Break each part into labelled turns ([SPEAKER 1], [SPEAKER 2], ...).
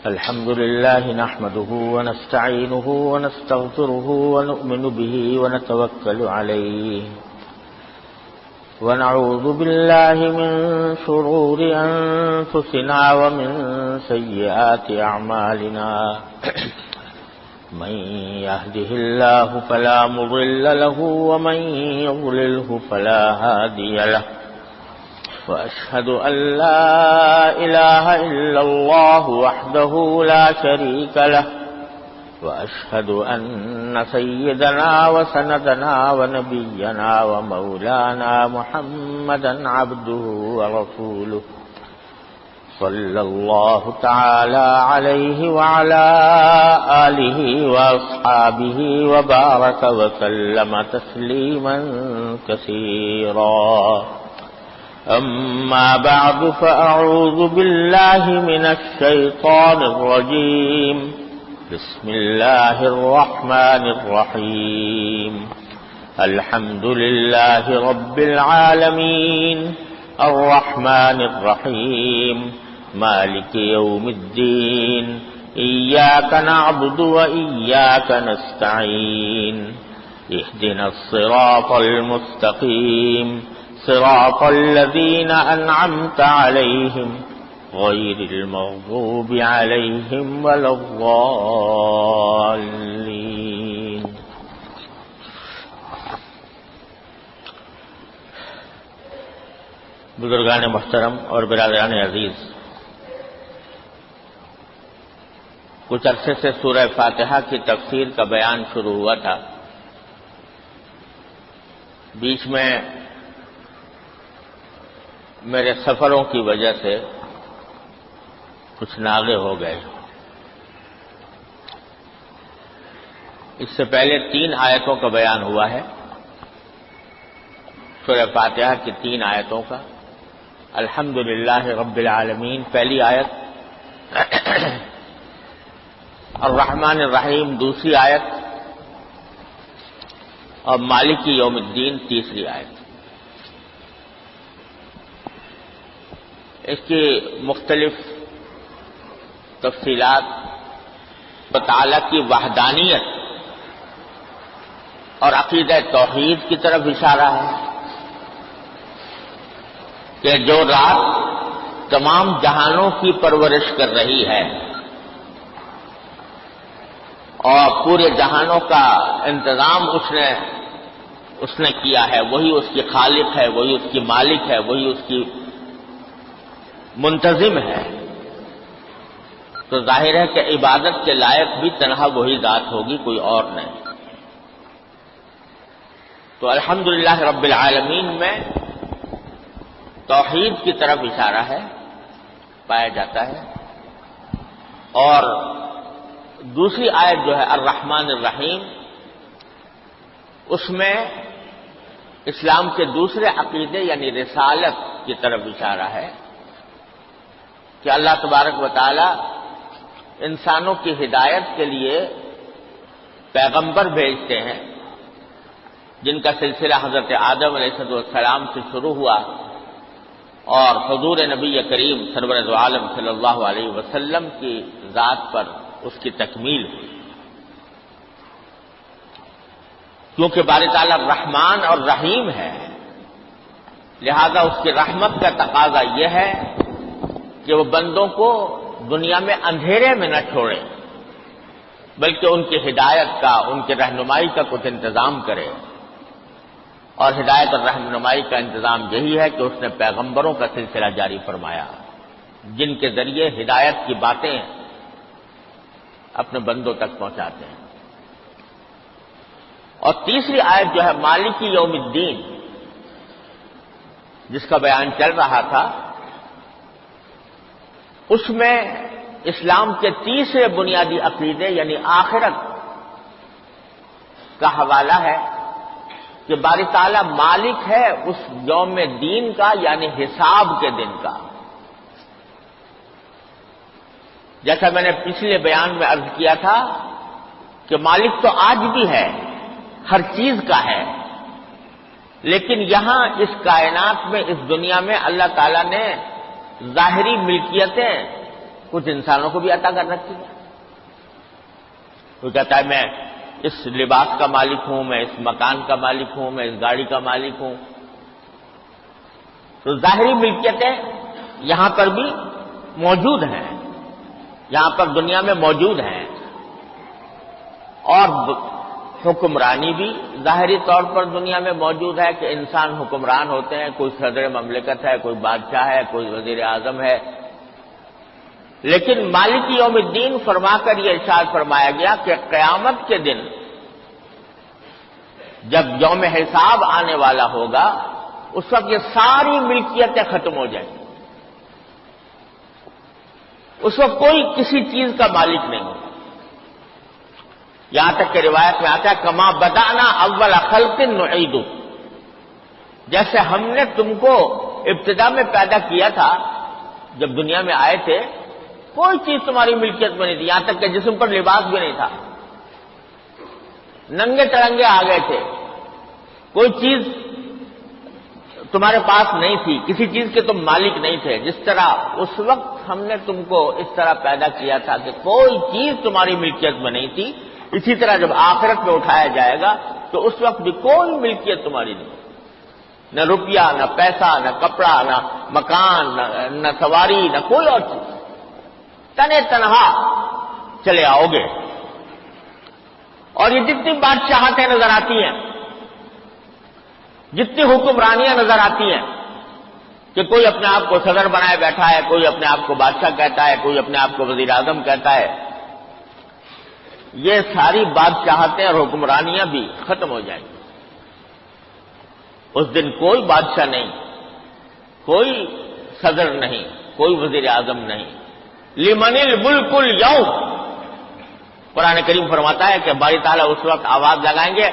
[SPEAKER 1] الحمد لله نحمده ونستعينه ونستغفره ونؤمن به ونتوكل عليه ونعوذ بالله من شرور أنفسنا ومن سيئات أعمالنا من يهده الله فلا مضل له ومن يضلله فلا هادي له وأشهد أن لا إله إلا الله وحده لا شريك له وأشهد أن سيدنا وسندنا ونبينا ومولانا محمدا عبده ورسوله صلى الله تعالى عليه وعلى آله وأصحابه وبارك وسلم تسليما كثيرا. أما بعد فأعوذ بالله من الشيطان الرجيم. بسم الله الرحمن الرحيم. الحمد لله رب العالمين الرحمن الرحيم مالك يوم الدين إياك نعبد وإياك نستعين اهدنا الصراط المستقيم صراط الذين أنعمت عليهم غير المغضوب عليهم ولا الضالين. بزرگان محترم اور برادران عزیز، کچھ عرصے سے سورہ فاتحہ کی تفسیر کا بیان شروع ہوا تھا. بیچ میں میرے سفروں کی وجہ سے کچھ ناغے ہو گئے. اس سے پہلے 3 آیتوں کا بیان ہوا ہے، سورہ فاتحہ کی 3 آیتوں کا. الحمدللہ رب العالمین پہلی آیت، الرحمن الرحیم دوسری آیت، اور مالک یوم الدین تیسری آیت. اس کی مختلف تفصیلات تعالیٰ کی وحدانیت اور عقیدہ توحید کی طرف اشارہ ہے کہ جو رات تمام جہانوں کی پرورش کر رہی ہے اور پورے جہانوں کا انتظام اس نے کیا ہے، وہی اس کی خالق ہے، وہی اس کی مالک ہے، وہی اس کی منتظم ہے، تو ظاہر ہے کہ عبادت کے لائق بھی تنہا وہی ذات ہوگی، کوئی اور نہیں. تو الحمدللہ رب العالمین میں توحید کی طرف اشارہ ہے، پایا جاتا ہے. اور دوسری آیت جو ہے الرحمن الرحیم، اس میں اسلام کے دوسرے عقیدے یعنی رسالت کی طرف اشارہ ہے کہ اللہ تبارک و تعالی انسانوں کی ہدایت کے لیے پیغمبر بھیجتے ہیں، جن کا سلسلہ حضرت آدم علیہ السلام سے شروع ہوا اور حضور نبی کریم سرور دو عالم صلی اللہ علیہ وسلم کی ذات پر اس کی تکمیل ہوئی. کیونکہ باری تعالیٰ رحمان اور رحیم ہے، لہذا اس کی رحمت کا تقاضا یہ ہے کہ وہ بندوں کو دنیا میں اندھیرے میں نہ چھوڑے، بلکہ ان کی ہدایت کا، ان کی رہنمائی کا کچھ انتظام کرے. اور ہدایت اور رہنمائی کا انتظام یہی ہے کہ اس نے پیغمبروں کا سلسلہ جاری فرمایا، جن کے ذریعے ہدایت کی باتیں اپنے بندوں تک پہنچاتے ہیں. اور تیسری آیت جو ہے مالک یوم الدین، جس کا بیان چل رہا تھا، اس میں اسلام کے تیسرے بنیادی عقیدے یعنی آخرت کا حوالہ ہے کہ باری تعالیٰ مالک ہے اس یوم دین کا یعنی حساب کے دن کا. جیسا میں نے پچھلے بیان میں عرض کیا تھا کہ مالک تو آج بھی ہے، ہر چیز کا ہے، لیکن یہاں اس کائنات میں، اس دنیا میں اللہ تعالیٰ نے ظاہری ملکیتیں کچھ انسانوں کو بھی عطا کر رکھی ہے. کوئی کہتا ہے میں اس لباس کا مالک ہوں، میں اس مکان کا مالک ہوں، میں اس گاڑی کا مالک ہوں. تو ظاہری ملکیتیں یہاں پر بھی موجود ہیں، یہاں پر دنیا میں موجود ہیں، اور حکمرانی بھی ظاہری طور پر دنیا میں موجود ہے کہ انسان حکمران ہوتے ہیں، کوئی صدر مملکت ہے، کوئی بادشاہ ہے، کوئی وزیر اعظم ہے. لیکن مالک یوم الدین فرما کر یہ ارشاد فرمایا گیا کہ قیامت کے دن جب یوم حساب آنے والا ہوگا اس وقت یہ ساری ملکیتیں ختم ہو جائیں گی. اس وقت کوئی کسی چیز کا مالک نہیں ہوگا. یہاں تک کہ روایت میں آتا ہے کما بدانا اول خلق نعید، جیسے ہم نے تم کو ابتدا میں پیدا کیا تھا، جب دنیا میں آئے تھے کوئی چیز تمہاری ملکیت میں نہیں تھی، یہاں تک کہ جسم پر لباس بھی نہیں تھا، ننگے تڑنگے آ گئے تھے، کوئی چیز تمہارے پاس نہیں تھی، کسی چیز کے تم مالک نہیں تھے. جس طرح اس وقت ہم نے تم کو اس طرح پیدا کیا تھا کہ کوئی چیز تمہاری ملکیت میں نہیں تھی، اسی طرح جب آخرت میں اٹھایا جائے گا تو اس وقت بھی کوئی ملکیت تمہاری نہیں، نہ روپیہ، نہ پیسہ، نہ کپڑا، نہ مکان، نہ سواری، نہ کوئی اور چیز. تنے تنہا چلے آؤ گے. اور یہ جتنی بادشاہتیں نظر آتی ہیں، جتنی حکمرانیاں نظر آتی ہیں کہ کوئی اپنے آپ کو صدر بنائے بیٹھا ہے، کوئی اپنے آپ کو بادشاہ کہتا ہے، کوئی اپنے آپ کو وزیر اعظم کہتا ہے، یہ ساری بادشاہتیں اور حکمرانیاں بھی ختم ہو جائیں گی. اس دن کوئی بادشاہ نہیں، کوئی صدر نہیں، کوئی وزیر اعظم نہیں. لمن الملک اليوم، قرآن کریم فرماتا ہے کہ باری تعالیٰ اس وقت آواز لگائیں گے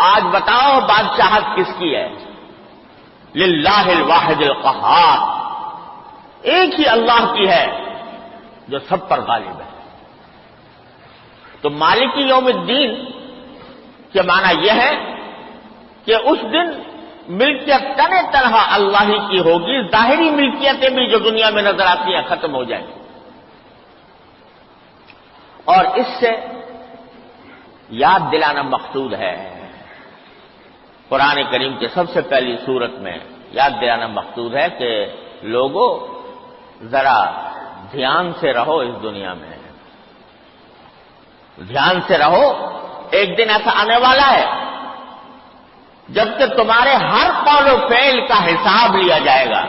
[SPEAKER 1] آج بتاؤ بادشاہت کس کی ہے. للہ الواحد القہار، ایک ہی اللہ کی ہے جو سب پر غالب ہے. تو مالک یوم الدین کے معنی یہ ہے کہ اس دن ملکیت تن تنہا اللہ ہی کی ہوگی، ظاہری ملکیتیں بھی جو دنیا میں نظر آتی ہیں ختم ہو جائیں گی. اور اس سے یاد دلانا مقصود ہے، قرآن کریم کے سب سے پہلی سورت میں یاد دلانا مقصود ہے کہ لوگوں ذرا دھیان سے رہو، اس دنیا میں دھیان سے رہو. ایک دن ایسا آنے والا ہے جبکہ تمہارے ہر قول و فعل کا حساب لیا جائے گا.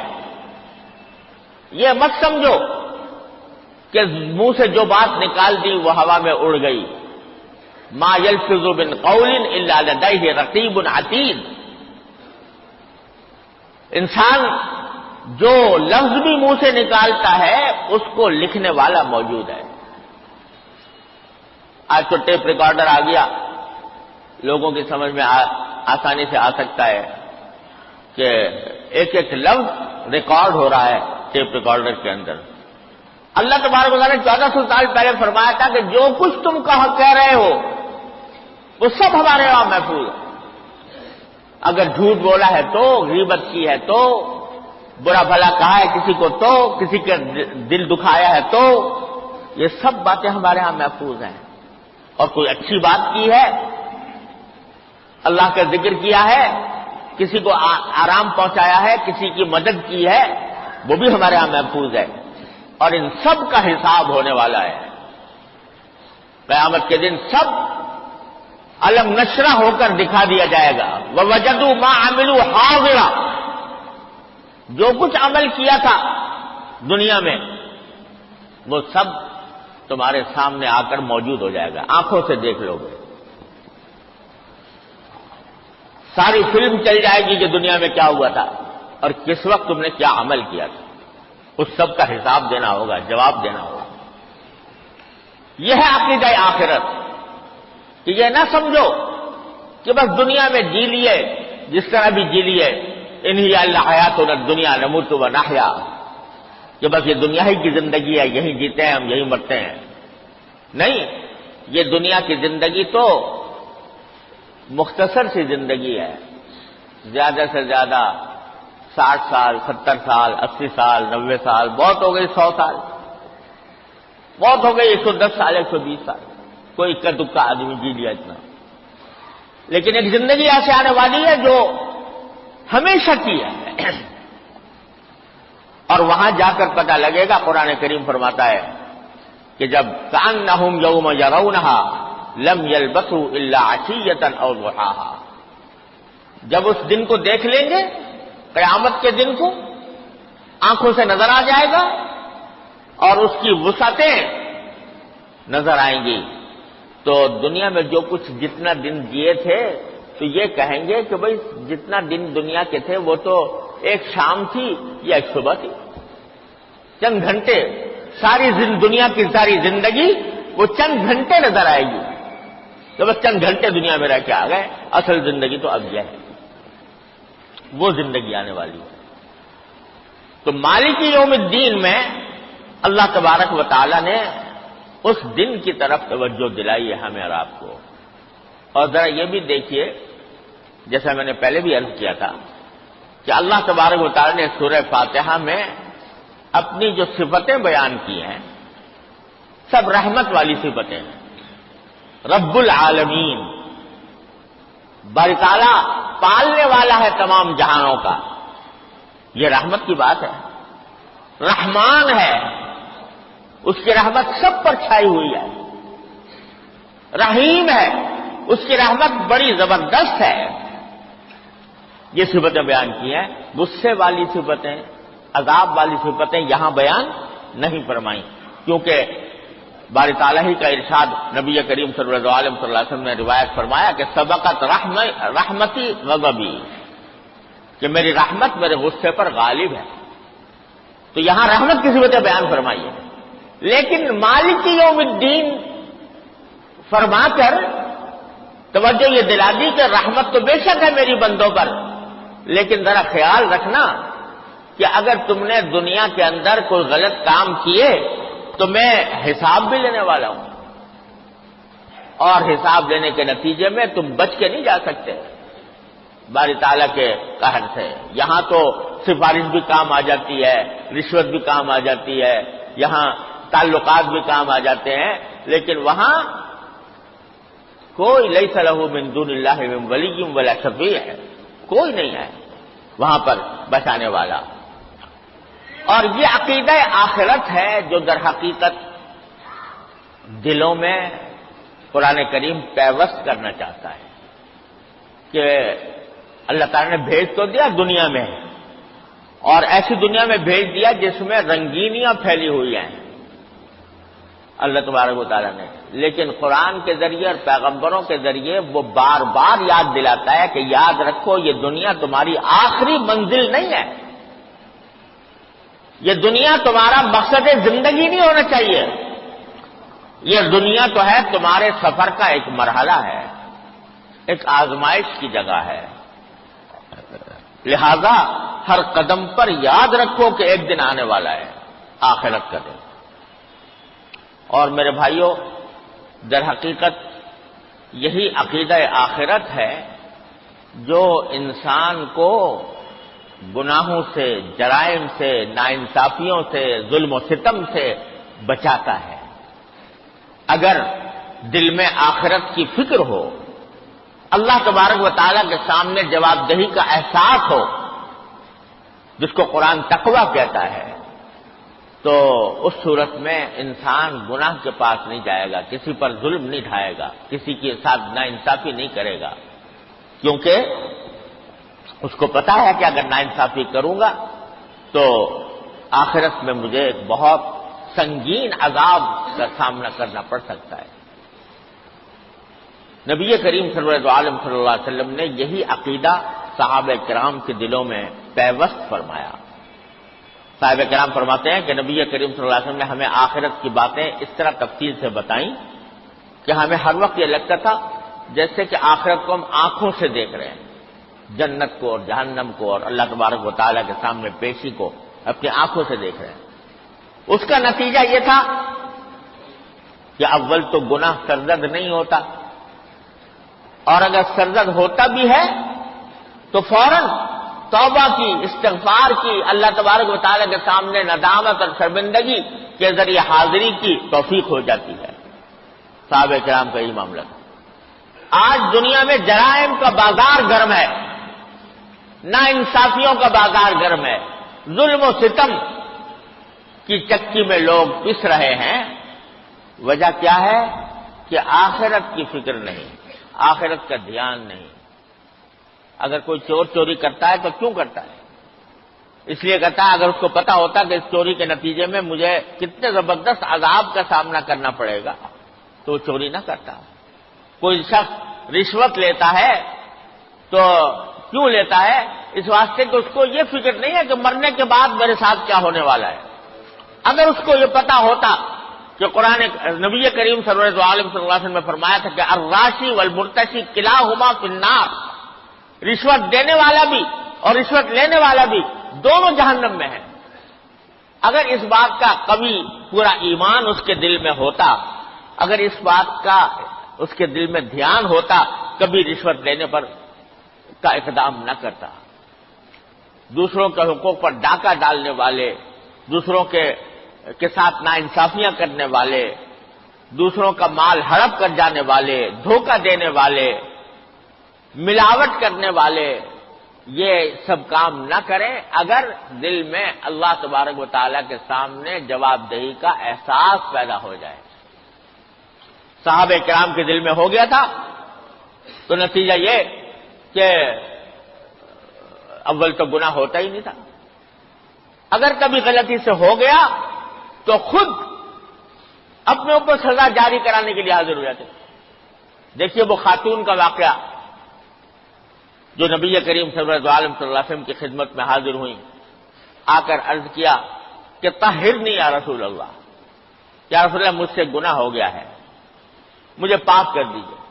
[SPEAKER 1] یہ مت سمجھو کہ منہ سے جو بات نکال دی وہ ہوا میں اڑ گئی. ما یلفظ من قول الا لدیہ رقیب عتید، انسان جو لفظ بھی منہ سے نکالتا ہے اس کو لکھنے والا موجود ہے. آج تو ٹیپ ریکارڈر آ گیا، لوگوں کی سمجھ میں آسانی سے آ سکتا ہے کہ ایک ایک لفظ ریکارڈ ہو رہا ہے ٹیپ ریکارڈر کے اندر. اللہ تبارک و تعالیٰ نے 1400 سال پہلے فرمایا تھا کہ جو کچھ تم کہہ رہے ہو وہ سب ہمارے وہاں محفوظ ہے. اگر جھوٹ بولا ہے تو، غیبت کی ہے تو، برا بھلا کہا ہے کسی کو تو، کسی کا دل دکھایا ہے تو، یہ سب باتیں ہمارے ہاں محفوظ ہیں. اور کوئی اچھی بات کی ہے، اللہ کا ذکر کیا ہے، کسی کو آرام پہنچایا ہے، کسی کی مدد کی ہے، وہ بھی ہمارے ہاں محفوظ ہے. اور ان سب کا حساب ہونے والا ہے. قیامت کے دن سب علم نشرہ ہو کر دکھا دیا جائے گا. وَوَجَدُوا مَا عَمِلُوا حَاضِرًا، جو کچھ عمل کیا تھا دنیا میں وہ سب تمہارے سامنے آ کر موجود ہو جائے گا، آنکھوں سے دیکھ لو گے. ساری فلم چل جائے گی کہ دنیا میں کیا ہوا تھا اور کس وقت تم نے کیا عمل کیا تھا. اس سب کا حساب دینا ہوگا، جواب دینا ہوگا. یہ ہے عقیدہ آخرت، کہ یہ نہ سمجھو کہ بس دنیا میں جی لیے جس طرح بھی جی لیے، ان ہی اللہ حیاتنا الدنیا نموت و نحیا، کہ بس یہ دنیا ہی کی زندگی ہے، یہی جیتے ہیں ہم، یہی مرتے ہیں. نہیں، یہ دنیا کی زندگی تو مختصر سی زندگی ہے. زیادہ سے زیادہ 60 سال، 70 سال، 80 سال، 90 سال، بہت ہو گئی 100 سال. بہت ہو گئی 110 سال 120 سال، کوئی اکا دکا آدمی جی لیا اتنا، لیکن ایک زندگی ایسے آنے والی ہے جو ہمیشہ کی ہے، اور وہاں جا کر پتہ لگے گا۔ قرآن کریم فرماتا ہے کہ جب کأنہم یوم یرونہا لم یلبثوا الا عشیۃ او ضحاہا، جب اس دن کو دیکھ لیں گے، قیامت کے دن کو آنکھوں سے نظر آ جائے گا اور اس کی وسعتیں نظر آئیں گی، تو دنیا میں جو کچھ جتنا دن جیے تھے تو یہ کہیں گے کہ بھئی جتنا دن دنیا کے تھے وہ تو ایک شام تھی یا ایک صبح تھی، چند گھنٹے، ساری دنیا کی ساری زندگی وہ چند گھنٹے نظر آئے گی، تو بس چند گھنٹے دنیا میں رہ کے آ گئے، اصل زندگی تو اب یہ ہے، وہ زندگی آنے والی ہے۔ تو مالک یوم الدین میں اللہ تبارک و تعالی نے اس دن کی طرف توجہ دلائی ہے ہمیں اور آپ کو۔ اور ذرا یہ بھی دیکھیے، جیسا میں نے پہلے بھی عرض کیا تھا کہ اللہ تبارک و تعالی نے سورہ فاتحہ میں اپنی جو صفتیں بیان کی ہیں سب رحمت والی صفتیں ہیں۔ رب العالمین، باری تعالیٰ پالنے والا ہے تمام جہانوں کا، یہ رحمت کی بات ہے۔ رحمان ہے، اس کی رحمت سب پر چھائی ہوئی ہے۔ رحیم ہے، اس کی رحمت بڑی زبردست ہے۔ یہ صفتیں بیان کی ہیں، غصے والی صفتیں، عذاب والی صفتیں یہاں بیان نہیں فرمائیں، کیونکہ باری تعالیٰ ہی کا ارشاد نبی کریم صلی اللہ علیہ وسلم نے روایت فرمایا کہ سبقت رحمتی غضبی، کہ میری رحمت میرے غصے پر غالب ہے۔ تو یہاں رحمت کی صفتیں بیان فرمائی ہے، لیکن مالک یوم الدین فرما کر توجہ یہ دلا دی کہ رحمت تو بے شک ہے میری بندوں پر، لیکن ذرا خیال رکھنا کہ اگر تم نے دنیا کے اندر کوئی غلط کام کیے تو میں حساب بھی لینے والا ہوں، اور حساب لینے کے نتیجے میں تم بچ کے نہیں جا سکتے باری تعالیٰ کے قہر سے۔ یہاں تو سفارش بھی کام آ جاتی ہے، رشوت بھی کام آ جاتی ہے، یہاں تعلقات بھی کام آ جاتے ہیں، لیکن وہاں کوئی لیس لہ من دون اللہ من ولی ولا شفیع ہے، کوئی نہیں ہے وہاں پر بچانے والا۔ اور یہ عقیدہ آخرت ہے جو در حقیقت دلوں میں قرآن کریم پیوست کرنا چاہتا ہے کہ اللہ تعالیٰ نے بھیج تو دیا دنیا میں، اور ایسی دنیا میں بھیج دیا جس میں رنگینیاں پھیلی ہوئی ہیں اللہ تبارک و تعالیٰ نے، لیکن قرآن کے ذریعے اور پیغمبروں کے ذریعے وہ بار بار یاد دلاتا ہے کہ یاد رکھو یہ دنیا تمہاری آخری منزل نہیں ہے، یہ دنیا تمہارا مقصد زندگی نہیں ہونا چاہیے، یہ دنیا تو ہے تمہارے سفر کا ایک مرحلہ ہے، ایک آزمائش کی جگہ ہے، لہذا ہر قدم پر یاد رکھو کہ ایک دن آنے والا ہے، آخرت کا دن۔ اور میرے بھائیوں، در حقیقت یہی عقیدہ آخرت ہے جو انسان کو گناہوں سے، جرائم سے، ناانصافیوں سے، ظلم و ستم سے بچاتا ہے۔ اگر دل میں آخرت کی فکر ہو، اللہ تبارک و تعالیٰ کے سامنے جواب دہی کا احساس ہو، جس کو قرآن تقویٰ کہتا ہے، تو اس صورت میں انسان گناہ کے پاس نہیں جائے گا، کسی پر ظلم نہیں ڈھائے گا، کسی کے ساتھ ناانصافی نہیں کرے گا، کیونکہ اس کو پتا ہے کہ اگر ناانصافی کروں گا تو آخرت میں مجھے ایک بہت سنگین عذاب کا سامنا کرنا پڑ سکتا ہے۔ نبی کریم صلی اللہ علیہ وسلم نے یہی عقیدہ صحابہ کرام کے دلوں میں پیوست فرمایا۔ صحابہ کرام فرماتے ہیں کہ نبی کریم صلی اللہ علیہ وسلم نے ہمیں آخرت کی باتیں اس طرح تفصیل سے بتائیں کہ ہمیں ہر وقت یہ لگتا تھا جیسے کہ آخرت کو ہم آنکھوں سے دیکھ رہے ہیں، جنت کو اور جہنم کو اور اللہ تبارک و تعالیٰ کے سامنے پیشی کو اپنی آنکھوں سے دیکھ رہے ہیں۔ اس کا نتیجہ یہ تھا کہ اول تو گناہ سرزد نہیں ہوتا، اور اگر سرزد ہوتا بھی ہے تو فوراً توبہ کی، استغفار کی، اللہ تبارک و تعالیٰ کے سامنے ندامت اور شرمندگی کے ذریعے حاضری کی توفیق ہو جاتی ہے۔ صحابہ کرام کا یہ معاملہ تھا۔ آج دنیا میں جرائم کا بازار گرم ہے، ناانصافیوں کا بازار گرم ہے، ظلم و ستم کی چکی میں لوگ پس رہے ہیں۔ وجہ کیا ہے کہ آخرت کی فکر نہیں، آخرت کا دھیان نہیں۔ اگر کوئی چور چوری کرتا ہے تو کیوں کرتا ہے؟ اس لیے کرتا ہے اگر اس کو پتا ہوتا کہ اس چوری کے نتیجے میں مجھے کتنے زبردست عذاب کا سامنا کرنا پڑے گا تو وہ چوری نہ کرتا۔ کوئی شخص رشوت لیتا ہے تو کیوں لیتا ہے؟ اس واسطے کہ اس کو یہ فکر نہیں ہے کہ مرنے کے بعد میرے ساتھ کیا ہونے والا ہے۔ اگر اس کو یہ پتا ہوتا کہ قرآن نبی کریم صلی اللہ علیہ وسلم نے فرمایا تھا کہ الراشی والمرتشی کلاہما فی النار، رشوت دینے والا بھی اور رشوت لینے والا بھی دونوں جہنم میں ہیں۔ اگر اس بات کا قوی پورا ایمان اس کے دل میں ہوتا، اگر اس بات کا اس کے دل میں دھیان ہوتا، کبھی رشوت لینے پر کا اقدام نہ کرتا۔ دوسروں کے حقوق پر ڈاکہ ڈالنے والے، دوسروں کے ساتھ ناانصافیاں کرنے والے، دوسروں کا مال ہڑپ کر جانے والے، دھوکہ دینے والے، ملاوٹ کرنے والے، یہ سب کام نہ کریں اگر دل میں اللہ تبارک و تعالیٰ کے سامنے جواب دہی کا احساس پیدا ہو جائے۔ صحابہ کرام کے دل میں ہو گیا تھا تو نتیجہ یہ کہ اول تو گناہ ہوتا ہی نہیں تھا۔ اگر کبھی غلطی سے ہو گیا تو خود اپنے اوپر سزا جاری کرانے کے لیے حاضر ہو جاتے۔ دیکھیے وہ خاتون کا واقعہ جو نبی کریم صلی اللہ علیہ وسلم کی خدمت میں حاضر ہوئیں، آ کر عرض کیا کہ طہرنی یا رسول اللہ، یا رسول اللہ مجھ سے گناہ ہو گیا ہے، مجھے پاک کر دیجیے۔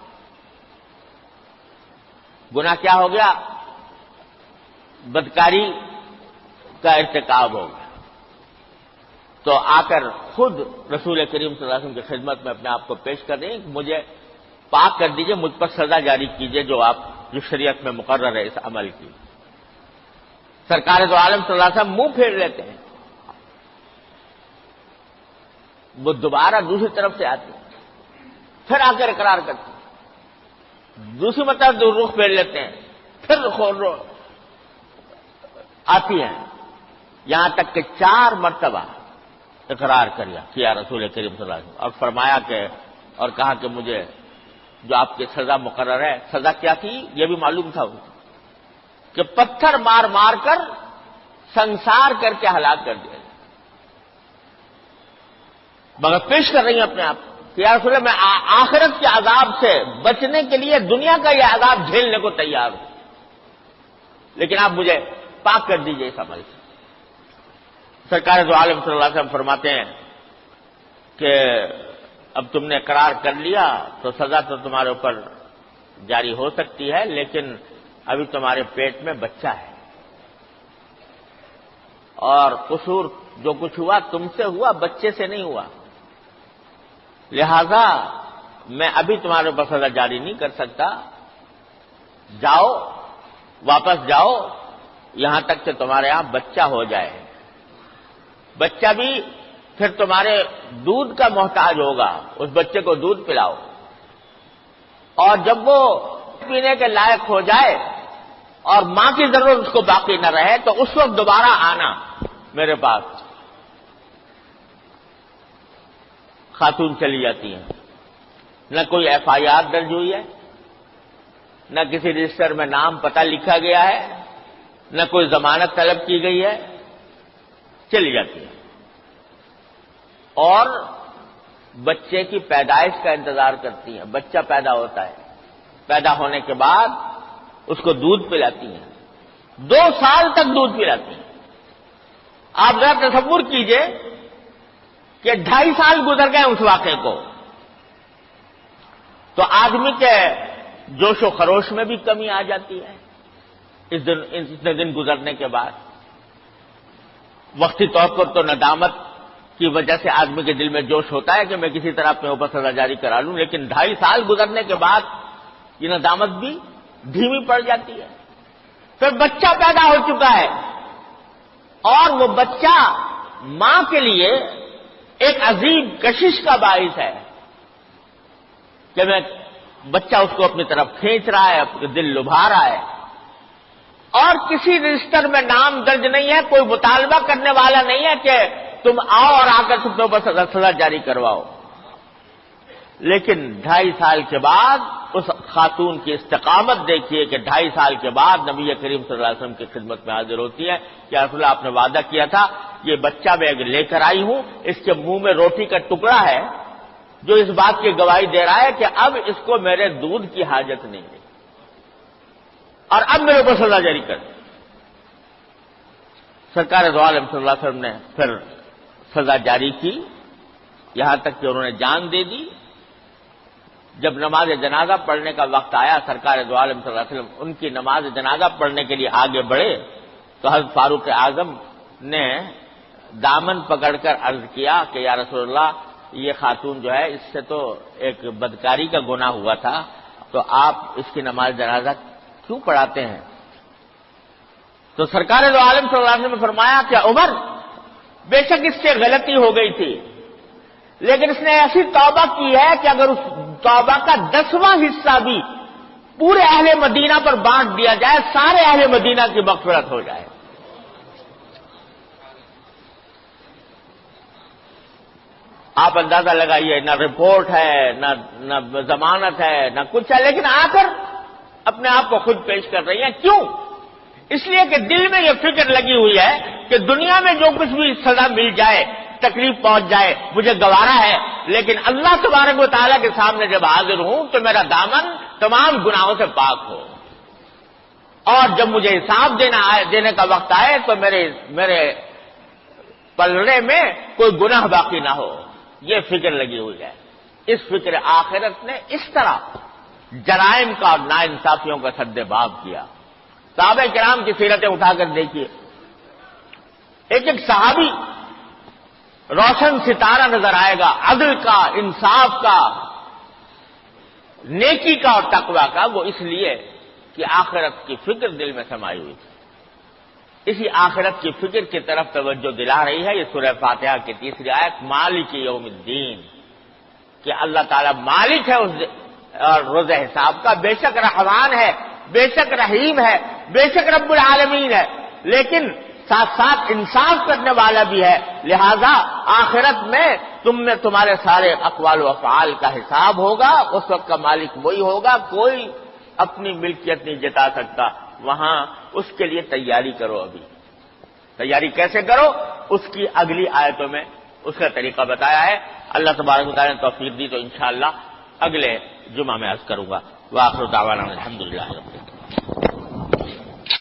[SPEAKER 1] گناہ کیا ہو گیا؟ بدکاری کا ارتکاب ہو گیا۔ تو آ کر خود رسول کریم صلی اللہ علیہ وسلم کی خدمت میں اپنے آپ کو پیش کر دیں کہ مجھے پاک کر دیجیے، مجھ پر سزا جاری کیجیے جو شریعت میں مقرر ہے اس عمل کی۔ سرکار دو عالم صلی اللہ علیہ وسلم منہ پھیر لیتے ہیں، وہ دوبارہ دوسری طرف سے آتے ہیں، پھر آ کر اقرار کرتے ہیں، دوسری مرتبہ رخ پھیر لیتے ہیں، پھر آتی ہیں، یہاں تک کہ 4 مرتبہ اقرار کیا رسول کریم صلی اللہ علیہ وسلم، اور فرمایا کہ اور کہا کہ مجھے جو آپ کی سزا مقرر ہے، سزا کیا تھی یہ بھی معلوم تھا کہ پتھر مار مار کر سنسار کر کے ہلاک کر دیا جائے، مگر پیش کر رہی ہیں اپنے آپ کہ یا رسول اللہ میں آخرت کے عذاب سے بچنے کے لیے دنیا کا یہ عذاب جھیلنے کو تیار ہوں، لیکن آپ مجھے پاک کر دیجئے اس عمل سے۔ سرکار دو عالم صلی اللہ علیہ وسلم فرماتے ہیں کہ اب تم نے اقرار کر لیا تو سزا تو تمہارے اوپر جاری ہو سکتی ہے، لیکن ابھی تمہارے پیٹ میں بچہ ہے، اور قصور جو کچھ ہوا تم سے ہوا، بچے سے نہیں ہوا، لہذا میں ابھی تمہارے اوپر سزا جاری نہیں کر سکتا، جاؤ واپس جاؤ یہاں تک کہ تمہارے یہاں بچہ ہو جائے، بچہ بھی پھر تمہارے دودھ کا محتاج ہوگا، اس بچے کو دودھ پلاؤ، اور جب وہ پینے کے لائق ہو جائے اور ماں کی ضرورت اس کو باقی نہ رہے تو اس وقت دوبارہ آنا میرے پاس۔ خاتون چلی جاتی ہیں، نہ کوئی FIR درج ہوئی ہے، نہ کسی رجسٹر میں نام پتہ لکھا گیا ہے، نہ کوئی ضمانت طلب کی گئی ہے، چلی جاتی ہے، اور بچے کی پیدائش کا انتظار کرتی ہیں۔ بچہ پیدا ہوتا ہے، پیدا ہونے کے بعد اس کو دودھ پلاتی ہیں، 2 سال تک دودھ پلاتی ہیں۔ آپ ذرا تصور کیجئے کہ 2.5 سال گزر گئے اس واقعے کو، تو آدمی کے جوش و خروش میں بھی کمی آ جاتی ہے اتنے دن گزرنے کے بعد۔ وقتی طور پر تو ندامت کی وجہ سے آدمی کے دل میں جوش ہوتا ہے کہ میں کسی طرح اپنے اوپر سزا جاری کرا لوں، لیکن 2.5 سال گزرنے کے بعد یہ ندامت بھی دھیمی پڑ جاتی ہے۔ پھر بچہ پیدا ہو چکا ہے اور وہ بچہ ماں کے لیے ایک عظیم کشش کا باعث ہے کہ بچہ اس کو اپنی طرف کھینچ رہا ہے، اپنے دل لبھا رہا ہے، اور کسی رجسٹر میں نام درج نہیں ہے، کوئی مطالبہ کرنے والا نہیں ہے کہ تم آؤ اور آ کر تم تو بس سزا جاری کرواؤ۔ لیکن 2.5 سال کے بعد اس خاتون کی استقامت دیکھیے کہ 2.5 سال کے بعد نبی کریم صلی اللہ علیہ وسلم کی خدمت میں حاضر ہوتی ہے کہ رسول اللہ آپ نے وعدہ کیا تھا، یہ بچہ میں لے کر آئی ہوں، اس کے منہ میں روٹی کا ٹکڑا ہے جو اس بات کی گواہی دے رہا ہے کہ اب اس کو میرے دودھ کی حاجت نہیں ہے اور اب میرے کو سزا جاری کر۔ سرکار دو عالم صلی اللہ علیہ وسلم نے پھر سزا جاری کی، یہاں تک کہ انہوں نے جان دے دی۔ جب نماز جنازہ پڑھنے کا وقت آیا، سرکار دو عالم صلی اللہ علیہ وسلم ان کی نماز جنازہ پڑھنے کے لیے آگے بڑھے تو حضرت فاروق اعظم نے دامن پکڑ کر عرض کیا کہ یا رسول اللہ، یہ خاتون جو ہے اس سے تو ایک بدکاری کا گناہ ہوا تھا، تو آپ اس کی نماز جنازہ کیوں پڑھاتے ہیں؟ تو سرکار دو عالم صلی اللہ علیہ وسلم نے فرمایا کہ عمر، بے شک اس سے غلطی ہو گئی تھی، لیکن اس نے ایسی توبہ کی ہے کہ اگر اس توبہ کا 10واں حصہ بھی پورے اہل مدینہ پر بانٹ دیا جائے، سارے اہل مدینہ کی مغفرت ہو جائے۔ آپ اندازہ لگائیے، نہ رپورٹ ہے، نہ ضمانت ہے، نہ کچھ ہے، لیکن آ کر اپنے آپ کو خود پیش کر رہی ہیں۔ کیوں؟ اس لیے کہ دل میں یہ فکر لگی ہوئی ہے کہ دنیا میں جو کچھ بھی سزا مل جائے، تکلیف پہنچ جائے، مجھے گوارا ہے، لیکن اللہ تبارک و تعالیٰ کے سامنے جب حاضر ہوں تو میرا دامن تمام گناہوں سے پاک ہو، اور جب مجھے حساب دینے کا وقت آئے تو میرے پلڑے میں کوئی گناہ باقی نہ ہو۔ یہ فکر لگی ہوئی ہے۔ اس فکر آخرت نے اس طرح جرائم کا اور ناانصافیوں کا سد باب کیا۔ صحابہ کرام کی سیرتیں اٹھا کر دیکھیے، ایک ایک صحابی روشن ستارہ نظر آئے گا، عدل کا، انصاف کا، نیکی کا اور تقوی کا، وہ اس لیے کہ آخرت کی فکر دل میں سمائی ہوئی تھی۔ اسی آخرت کی فکر کی طرف توجہ دلا رہی ہے یہ سورہ فاتحہ کی 3ری آیت، مالک یوم الدین، کہ اللہ تعالیٰ مالک ہے اس اور روز حساب کا، بے شک رحمان ہے، بے شک رحیم ہے، بے شک رب العالمین ہے، لیکن ساتھ ساتھ انصاف کرنے والا بھی ہے، لہذا آخرت میں تمہارے سارے اقوال و افعال کا حساب ہوگا، اس وقت کا مالک وہی ہوگا، کوئی اپنی ملکیت نہیں جتا سکتا، وہاں اس کے لیے تیاری کرو۔ ابھی تیاری کیسے کرو، اس کی اگلی آیتوں میں اس کا طریقہ بتایا ہے۔ اللہ تبارک و تعالیٰ نے توفیق دی تو انشاءاللہ اگلے جمعہ میں عرض کروں گا۔ وآخر دعوانا الحمدللہ رب العالمین۔